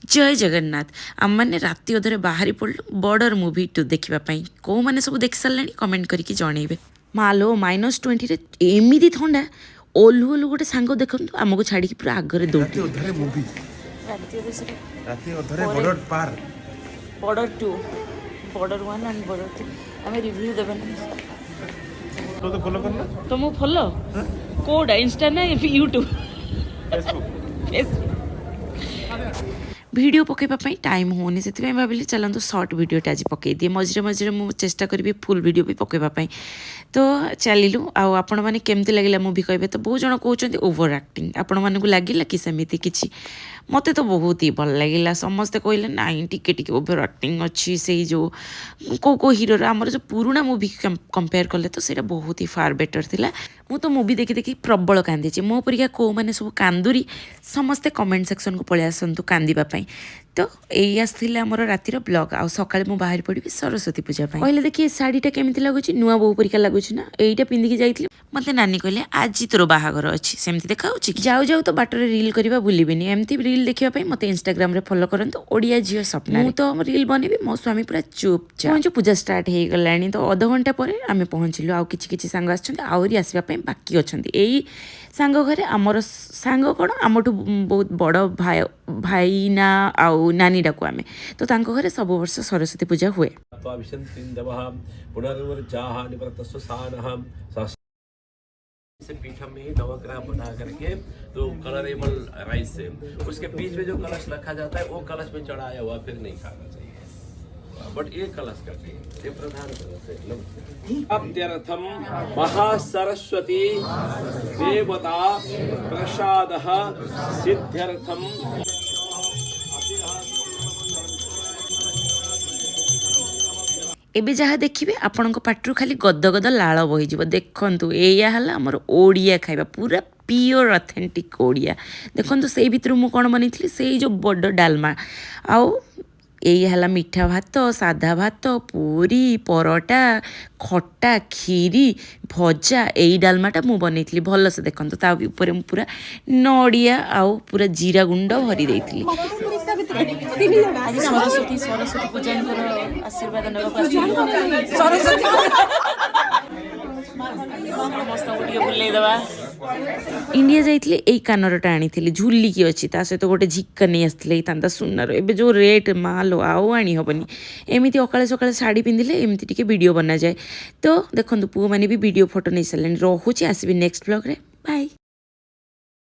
जय जगन्नाथ आम मैंने राति अधरे बाहरी पड़लु बॉर्डर मूवी 2 देखापी कौ मैंने सब देख सारे कमेंट करके जनइबे मालो -20 रे एमती थंडा ओल्हू ओल्हू गोटे सांग देखु आमको छाड़ी पूरा आगे दौड़ बॉर्डर 2 बॉर्डर 1 एंड बॉर्डर 2 आम रिव्यू देबे तो मु फॉलो कोडा इंस्टा ना यूट्यूब फेसबुक वीडियो पकईवाई टाइम होनी से भाविली चलते सर्ट वीडियोटा आज पकई दिए मझे मझे मुझे चेष्टा करी फुल वीडियो भी पकईवाई तो चलू आपण मैंने केमती लगे मुवी कहे तो बहुत जन कहते ओवर एक्टिंग आपण मानक लगे कि सेमती किसी मत तो बहुत ही भल लगे समस्ते कहले नाई टिके ओवर एक्टिंग अच्छी से जो कौ हिरोर आमर जो पुराणा मुवी कंपेयर कले तो सही बहुत ही फार बेटर थिला मु तो मुवी देखी देखी प्रबल कांदी मो परिका कौ मैंने सब कांदुरी समस्ते कमेंट सेक्शन को पलि आसतु कांदीपाई तो यही आसला आमर रातिर ब्लॉग आ सकाଳେ ମୁଁ ବାହାରି ପଡ଼ିବି सरस्वती पूजा कहले देखिए शाढ़ीटा केମିତି ଲାଗୁଛି ନୂଆ ବୋଉ ପରିକା ଲାଗୁଛି ନା ଏଇଟା ପିନ୍ଧିକି ଯାଇଥିଲି मते नानी कहले आज तोर बाहागर अच्छी सेमती देखा जाऊ जाऊ तो बाटर रील करवा भूलिबिनी एमती रील देखापी मत इंस्टाग्राम रे फॉलो करंतु ओडिया झियो सपना मु तो रील बनैबी मो स्वामी पूरा चुपचाप जो पूजा स्टार्ट हो गलानी तो अध घंटा पर आम पहुँचलु आउ किछि सांग आसरी आसवाई बाकी अच्छा यही सांग घरे आमर सांग कौन आमठू बहुत बड़ भाई ना आउ नानी डाकू आमे तो तांको घरे सब वर्ष सरस्वती पूजा हुए से पीठम में ही नवग्रह बना करके तो कलरेबल राइस से उसके बीच में जो कलश रखा जाता है वो कलश में चढ़ाया हुआ फिर नहीं खाना चाहिए बट एक कलश करके ये प्रधान कलश है अत्यर्थम महासरस्वती देवता प्रसादः सिद्ध्यर्थम एबे जहाँ देखिए आपण पाटरू खाली गद गद लाल बही देखु या आमर ओडिया खाइबा पूरा प्योर ऑथेंटिक ओडिया देखु से भीतर मु कौन बनी से जो बड़ डालमा आउ यही है मीठा भात साधा भात पूरी परोटा खट्टा खीरी भजा यही डालमाटा मु बनई भल से देखु ता पूरा नड़िया आउ पूरा जीरा गुंड भरी देइथिली आज सरस्वती सरस्वती पूजा आशीर्वाद इंडिया जाइए यही कानरटा आनी झुलिकी अच्छी सहित गोटे झिक्का नहीं आसता सुनार एवं जो रेट माल आउ आनी हेनी एमती अकाले सकाले शाढ़ी पिंधिले एमती टिके वीडियो बना जाए तो देखो पुओ मैंने भी वीडियो फोटो नहीं सारे रोचे आसबि नेक्स्ट ब्लॉग रे बाय।